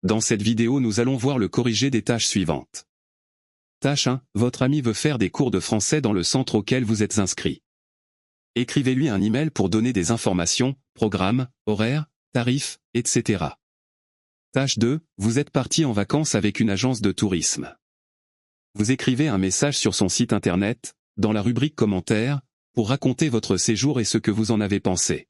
Dans cette vidéo nous allons voir le corrigé des tâches suivantes. Tâche 1. Votre ami veut faire des cours de français dans le centre auquel vous êtes inscrit. Écrivez-lui un email pour donner des informations, programme, horaires, tarifs, etc. Tâche 2. Vous êtes parti en vacances avec une agence de tourisme. Vous écrivez un message sur son site internet, dans la rubrique commentaires, pour raconter votre séjour et ce que vous en avez pensé.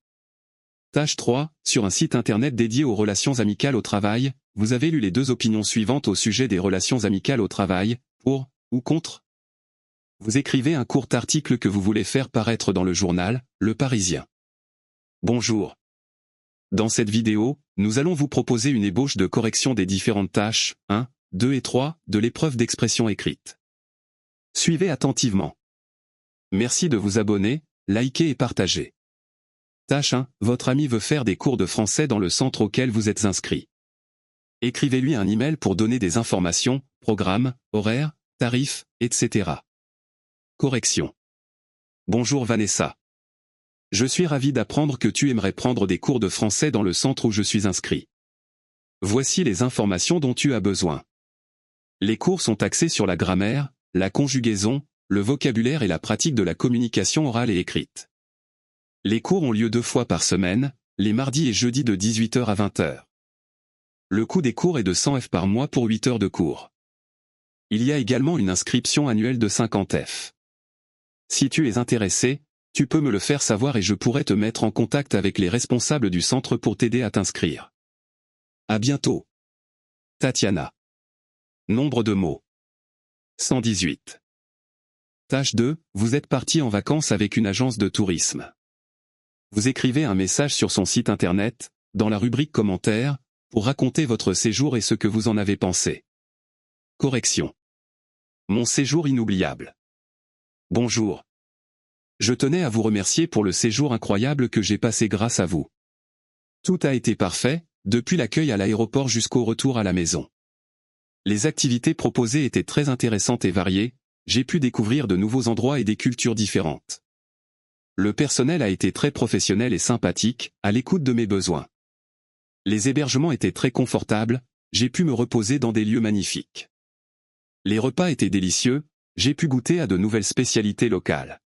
Tâche 3. Sur un site internet dédié aux relations amicales au travail, vous avez lu les deux opinions suivantes au sujet des relations amicales au travail, pour ou contre. Vous écrivez un court article que vous voulez faire paraître dans le journal, Le Parisien. Bonjour. Dans cette vidéo, nous allons vous proposer une ébauche de correction des différentes tâches 1, 2 et 3 de l'épreuve d'expression écrite. Suivez attentivement. Merci de vous abonner, liker et partager. Tâche 1. Votre ami veut faire des cours de français dans le centre auquel vous êtes inscrit. Écrivez-lui un email pour donner des informations, programme, horaires, tarifs, etc. Correction. Bonjour Vanessa. Je suis ravi d'apprendre que tu aimerais prendre des cours de français dans le centre où je suis inscrit. Voici les informations dont tu as besoin. Les cours sont axés sur la grammaire, la conjugaison, le vocabulaire et la pratique de la communication orale et écrite. Les cours ont lieu 2 fois par semaine, les mardis et jeudis de 18h à 20h. Le coût des cours est de 100 F par mois pour 8 heures de cours. Il y a également une inscription annuelle de 50 F. Si tu es intéressé, tu peux me le faire savoir et je pourrai te mettre en contact avec les responsables du centre pour t'aider à t'inscrire. À bientôt. Tatiana. Nombre de mots. 118. Tâche 2. Vous êtes parti en vacances avec une agence de tourisme. Vous écrivez un message sur son site internet, dans la rubrique commentaires, pour raconter votre séjour et ce que vous en avez pensé. Correction. Mon séjour inoubliable. Bonjour. Je tenais à vous remercier pour le séjour incroyable que j'ai passé grâce à vous. Tout a été parfait, depuis l'accueil à l'aéroport jusqu'au retour à la maison. Les activités proposées étaient très intéressantes et variées, j'ai pu découvrir de nouveaux endroits et des cultures différentes. Le personnel a été très professionnel et sympathique, à l'écoute de mes besoins. Les hébergements étaient très confortables, j'ai pu me reposer dans des lieux magnifiques. Les repas étaient délicieux, j'ai pu goûter à de nouvelles spécialités locales.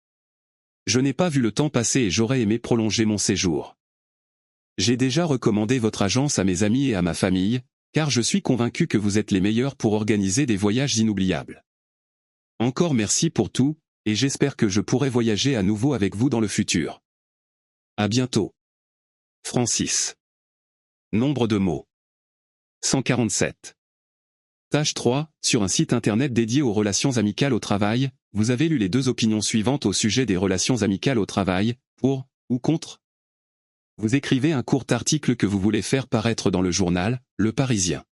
Je n'ai pas vu le temps passer et j'aurais aimé prolonger mon séjour. J'ai déjà recommandé votre agence à mes amis et à ma famille, car je suis convaincu que vous êtes les meilleurs pour organiser des voyages inoubliables. Encore merci pour tout, et j'espère que je pourrai voyager à nouveau avec vous dans le futur. À bientôt. Francis. Nombre de mots. 147. Tâche 3. Sur un site internet dédié aux relations amicales au travail, vous avez lu les deux opinions suivantes au sujet des relations amicales au travail, pour ou contre. Vous écrivez un court article que vous voulez faire paraître dans le journal, Le Parisien.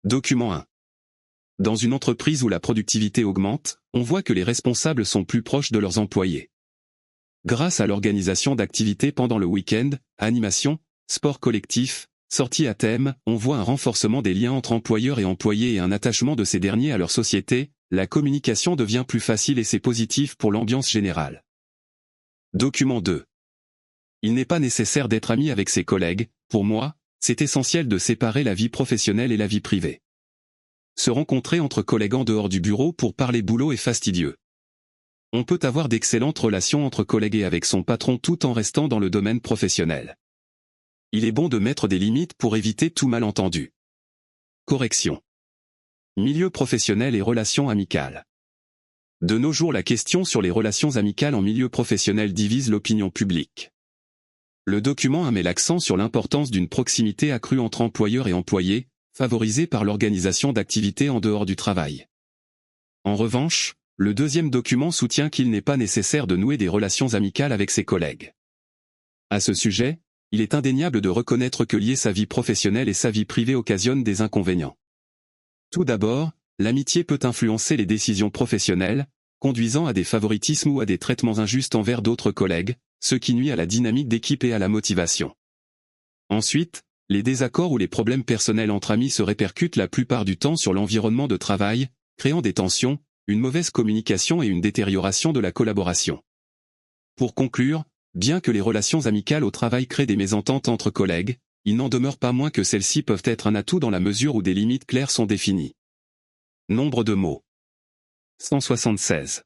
Document 1. Dans une entreprise où la productivité augmente, on voit que les responsables sont plus proches de leurs employés. Grâce à l'organisation d'activités pendant le week-end, animation, sport collectif, sorties à thème, on voit un renforcement des liens entre employeurs et employés et un attachement de ces derniers à leur société, la communication devient plus facile et c'est positif pour l'ambiance générale. Document 2. Il n'est pas nécessaire d'être ami avec ses collègues, pour moi, c'est essentiel de séparer la vie professionnelle et la vie privée. Se rencontrer entre collègues en dehors du bureau pour parler boulot est fastidieux. On peut avoir d'excellentes relations entre collègues et avec son patron tout en restant dans le domaine professionnel. Il est bon de mettre des limites pour éviter tout malentendu. Correction. Milieu professionnel et relations amicales. De nos jours, la question sur les relations amicales en milieu professionnel divise l'opinion publique. Le document 1 met l'accent sur l'importance d'une proximité accrue entre employeurs et employés, favorisée par l'organisation d'activités en dehors du travail. En revanche, le deuxième document soutient qu'il n'est pas nécessaire de nouer des relations amicales avec ses collègues. À ce sujet, il est indéniable de reconnaître que lier sa vie professionnelle et sa vie privée occasionne des inconvénients. Tout d'abord, l'amitié peut influencer les décisions professionnelles, conduisant à des favoritismes ou à des traitements injustes envers d'autres collègues, ce qui nuit à la dynamique d'équipe et à la motivation. Ensuite, les désaccords ou les problèmes personnels entre amis se répercutent la plupart du temps sur l'environnement de travail, créant des tensions, une mauvaise communication et une détérioration de la collaboration. Pour conclure, bien que les relations amicales au travail créent des mésententes entre collègues, il n'en demeure pas moins que celles-ci peuvent être un atout dans la mesure où des limites claires sont définies. Nombre de mots. 176.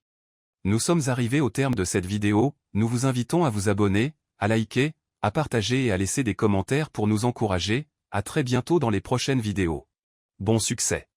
Nous sommes arrivés au terme de cette vidéo, nous vous invitons à vous abonner, à liker, à partager et à laisser des commentaires pour nous encourager. À très bientôt dans les prochaines vidéos. Bon succès!